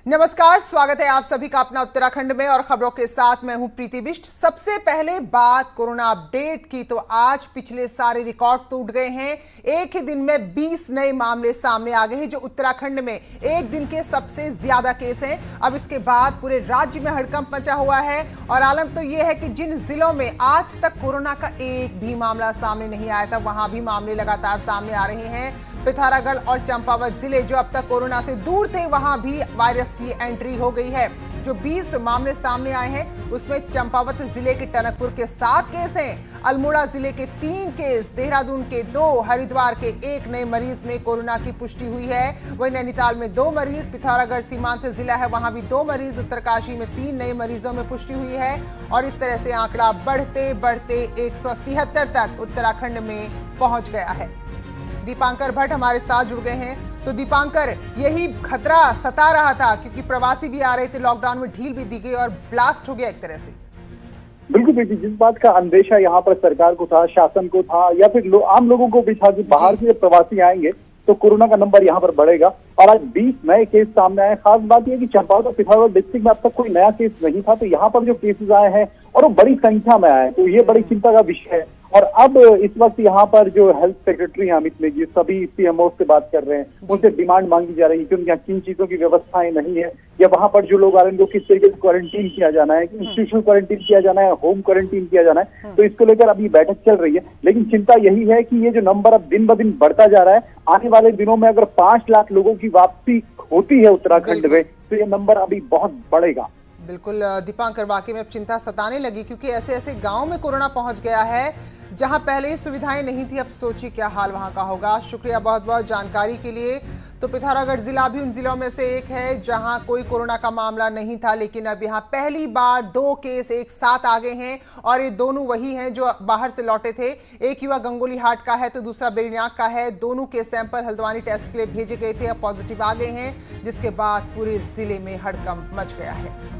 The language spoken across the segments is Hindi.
नमस्कार, स्वागत है आप सभी का अपना उत्तराखंड में और खबरों के साथ मैं हूं प्रीति बिष्ट। सबसे पहले बात कोरोना अपडेट की, तो आज पिछले सारे रिकॉर्ड टूट गए हैं। एक ही दिन में 20 नए मामले सामने आ गए हैं, जो उत्तराखंड में एक दिन के सबसे ज्यादा केस हैं। अब इसके बाद पूरे राज्य में हड़कंप मचा हुआ है और आलम तो यह है कि जिन जिलों में आज तक कोरोना का एक भी मामला सामने नहीं आया था, वहां भी मामले लगातार सामने आ रहे हैं। पिथौरागढ़ और चंपावत जिले जो अब तक कोरोना से दूर थे, वहां भी वायरस की एंट्री हो गई है। जो 20 मामले सामने आए हैं, उसमें चंपावत जिले के टनकपुर के 7 केस हैं, अल्मोड़ा जिले के 3 केस, देहरादून के 2, हरिद्वार के 1 नए मरीज में कोरोना की पुष्टि हुई है। वहीं नैनीताल में 2 मरीज, पिथौरागढ़ सीमांत जिला है, वहां भी 2 मरीज, उत्तरकाशी में 3 नए मरीजों में पुष्टि हुई है। और इस तरह से आंकड़ा बढ़ते बढ़ते 173 तक उत्तराखंड में पहुंच गया है। दीपांकर भट्ट हमारे साथ जुड़ गए हैं। तो दीपांकर, यही खतरा सता रहा था क्योंकि प्रवासी भी आ रहे थे, लॉकडाउन में ढील भी दी गई और ब्लास्ट हो गया एक तरह से। बिल्कुल बेटी, जिस बात का अंदेशा यहाँ पर सरकार को था, शासन को था, या फिर आम लोगों को भी था कि बाहर से प्रवासी आएंगे तो कोरोना का नंबर यहाँ पर बढ़ेगा। और आज 20 नए केस सामने आए। खास बात यह कि चंपावत और पिथौरागढ़ डिस्ट्रिक्ट में अब तक कोई नया केस नहीं था, तो यहाँ पर जो केसेस आए हैं और वो बड़ी संख्या में आए, तो ये बड़ी चिंता का विषय है। और अब इस वक्त यहाँ पर जो हेल्थ सेक्रेटरी हैं अमित नेगी, सभी सीएमओ से बात कर रहे हैं, उनसे डिमांड मांगी जा रही है कि उनके यहाँ किन चीजों की व्यवस्थाएं नहीं है, या वहां पर जो लोग आ रहे हैं उनको किस तरीके से क्वारंटीन किया जाना है, इंस्टीट्यूशनल क्वारंटीन किया जाना है, होम क्वारंटीन किया जाना है। तो इसको लेकर अभी बैठक चल रही है। लेकिन चिंता यही है कि ये जो नंबर अब दिन ब दिन बढ़ता जा रहा है, आने वाले दिनों में अगर 5 लाख लोगों की वापसी होती है उत्तराखंड में, तो ये नंबर अभी बहुत बढ़ेगा। बिल्कुल दीपांकर, वाकई में अब चिंता सताने लगी क्योंकि ऐसे ऐसे गांव में कोरोना पहुंच गया है जहां पहले ही सुविधाएं नहीं थी। अब सोचिए क्या हाल वहां का होगा। शुक्रिया बहुत बहुत जानकारी के लिए। तो पिथौरागढ़ जिला भी उन जिलों में से एक है जहां कोई कोरोना का मामला नहीं था, लेकिन अब यहां पहली बार 2 केस एक साथ आ गए हैं और ये दोनों वही हैं जो बाहर से लौटे थे। एक युवा गंगोली हाट का है तो दूसरा बेरियाक का है। दोनों के सैंपल हल्द्वानी टेस्ट के लिए भेजे गए थे, अब पॉजिटिव आ गए हैं, जिसके बाद पूरे जिले में हड़कंप मच गया है।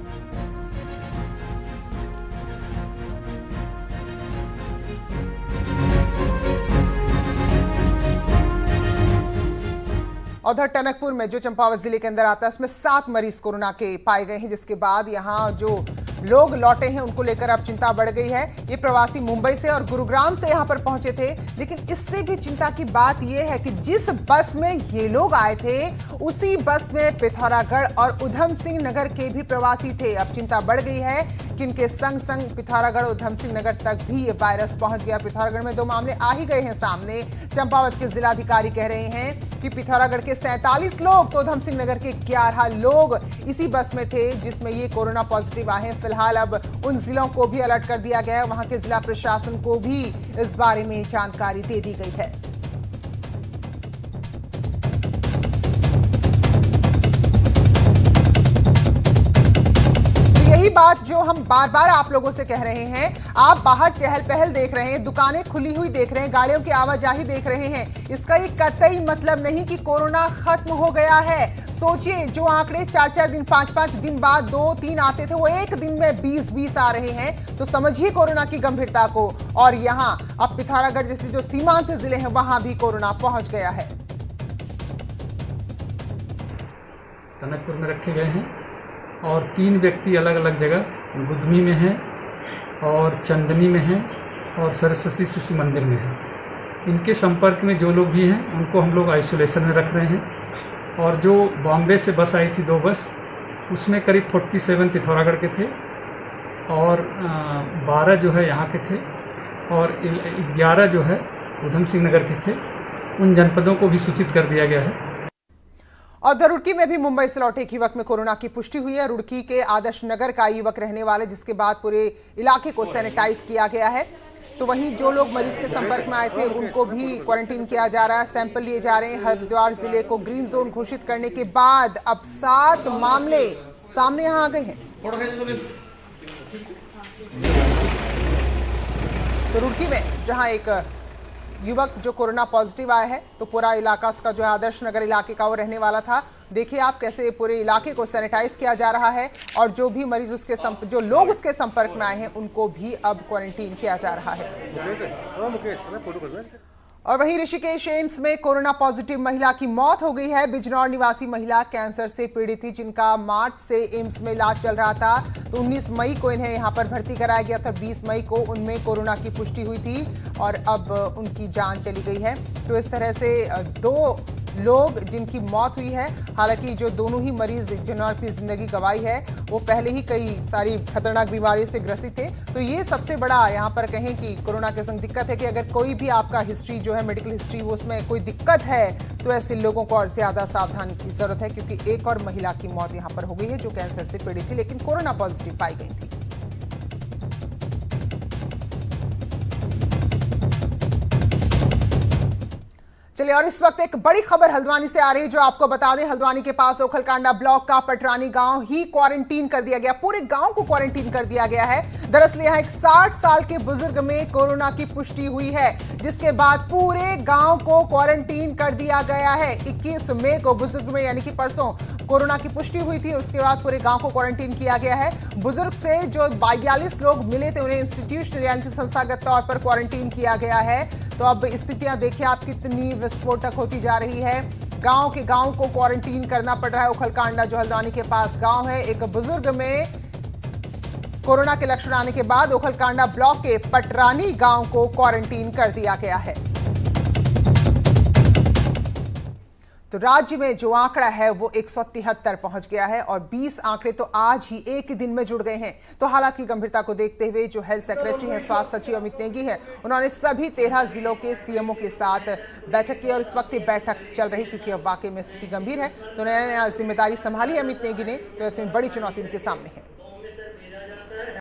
उधर टनकपुर में जो चंपावत जिले के अंदर आता है, उसमें 7 मरीज कोरोना के पाए गए हैं, जिसके बाद यहां जो लोग लौटे हैं उनको लेकर अब चिंता बढ़ गई है। ये प्रवासी मुंबई से और गुरुग्राम से यहां पर पहुंचे थे, लेकिन इससे भी चिंता की बात यह है कि जिस बस में ये लोग आए थे, उसी बस में पिथौरागढ़ और उधम सिंह नगर के भी प्रवासी थे। अब चिंता बढ़ गई है कि इनके संग संग पिथौरागढ़ और उधम सिंह नगर तक भी ये वायरस पहुंच गया। पिथौरागढ़ में 2 मामले आ ही गए हैं सामने। चंपावत के जिलाधिकारी कह रहे हैं कि पिथौरागढ़ के 47 लोग तो उधम सिंह नगर के 11 लोग इसी बस में थे जिसमें ये कोरोना पॉजिटिव आए हैं। फिलहाल अब उन जिलों को भी अलर्ट कर दिया गया है, वहां के जिला प्रशासन को भी इस बारे में जानकारी दे दी गई है। यही बात जो हम बार बार आप लोगों से कह रहे हैं, आप बाहर चहल पहल देख रहे हैं, दुकानें खुली हुई देख रहे हैं, गाड़ियों की आवाजाही देख रहे हैं, इसका ये कतई मतलब नहीं कि कोरोना खत्म हो गया है। सोचिए, जो आंकड़े 4-4 दिन 5-5 दिन बाद 2-3 आते थे, वो एक दिन में 20-20 आ रहे हैं। तो समझिए कोरोना की गंभीरता को। और यहाँ अब पिथौरागढ़ जैसे जो सीमांत जिले हैं, वहां भी कोरोना पहुंच गया है। टनकपुर में रखे गए हैं और 3 व्यक्ति अलग अलग जगह गुदमी में हैं और चंदनी में हैं और सरस्वती शिशु मंदिर में हैं। इनके संपर्क में जो लोग भी हैं उनको हम लोग आइसोलेशन में रख रहे हैं। और जो बॉम्बे से बस आई थी 2 बस, उसमें करीब 47 पिथौरागढ़ के थे और 12 जो है यहाँ के थे और 11 जो है उधम सिंह नगर के थे। उन जनपदों को भी सूचित कर दिया गया है। और रुड़की में भी मुंबई से लौटे एक युवक में कोरोना की पुष्टि हुई है। रुड़की के आदर्श नगर का युवक रहने वाले, जिसके बाद पूरे इलाके को सैनिटाइज किया गया है। तो वहीं जो लोग मरीज के संपर्क में आए थे उनको भी क्वारंटीन किया जा रहा है, सैंपल लिए जा रहे हैं। हरिद्वार जिले को ग्रीन जोन घोषित करने के बाद अब 7 मामले सामने यहाँ आ गए हैं। तो रुड़की में जहां एक युवक जो कोरोना पॉजिटिव आया है, तो पूरा इलाका उसका जो है आदर्श नगर इलाके का वो रहने वाला था। देखिए आप कैसे पूरे इलाके को सैनिटाइज किया जा रहा है और जो भी मरीज उसके जो लोग उसके संपर्क में आए हैं उनको भी अब क्वारंटीन किया जा रहा है। और वहीं ऋषिकेश एम्स में कोरोना पॉजिटिव महिला की मौत हो गई है। बिजनौर निवासी महिला कैंसर से पीड़ित थी, जिनका मार्च से एम्स में इलाज चल रहा था। तो 19 मई को इन्हें यहां पर भर्ती कराया गया था। 20 मई को उनमें कोरोना की पुष्टि हुई थी और अब उनकी जान चली गई है। तो इस तरह से 2 लोग जिनकी मौत हुई है। हालांकि जो दोनों ही मरीज जिन्होंने अपनी जिंदगी गंवाई है वो पहले ही कई सारी खतरनाक बीमारियों से ग्रसित थे। तो ये सबसे बड़ा यहाँ पर कहें कि कोरोना के संग दिक्कत है कि अगर कोई भी आपका हिस्ट्री जो है मेडिकल हिस्ट्री वो उसमें कोई दिक्कत है तो ऐसे लोगों को और ज्यादा सावधान की जरूरत है, क्योंकि एक और महिला की मौत यहाँ पर हो गई है जो कैंसर से पीड़ित थी लेकिन कोरोना पॉजिटिव पाई गई थी। चलिए और इस वक्त एक बड़ी खबर हल्द्वानी से आ रही है जो आपको बता दें। हल्द्वानी के पास ओखलकांडा ब्लॉक का पटरानी गांव ही क्वारंटीन कर दिया गया। पूरे गांव को क्वारंटीन कर दिया गया है। दरअसल यहां एक 60 साल के बुजुर्ग में कोरोना की पुष्टि हुई है, जिसके बाद पूरे गांव को क्वारंटीन कर दिया गया है। 21 मई को बुजुर्ग में यानी कि परसों कोरोना की पुष्टि हुई थी और उसके बाद पूरे गांव को क्वारंटीन किया गया है। बुजुर्ग से जो 42 लोग मिले थे उन्हें इंस्टीट्यूशनल यानी कि संस्थागत तौर पर क्वारंटीन किया गया है। तो अब स्थितियां देखिए आप कितनी विस्फोटक होती जा रही है। गांव के गांव को क्वारंटीन करना पड़ रहा है। ओखलकांडा जो हल्द्वानी के पास गांव है, एक बुजुर्ग में कोरोना के लक्षण आने के बाद ओखलकांडा ब्लॉक के पटरानी गांव को क्वारंटीन कर दिया गया है। तो राज्य में जो आंकड़ा है वो 173 पहुंच गया है और 20 आंकड़े तो आज ही एक ही दिन में जुड़ गए हैं। तो हालात की गंभीरता को देखते हुए जो हेल्थ सेक्रेटरी हैं, स्वास्थ्य सचिव अमित नेगी है, उन्होंने सभी 13 जिलों के सीएमओ के साथ बैठक की और इस वक्त ये बैठक चल रही क्योंकि अब वाकई में स्थिति गंभीर है। तो उन्होंने जिम्मेदारी संभाली अमित नेगी ने, तो ऐसे में बड़ी चुनौती उनके सामने है।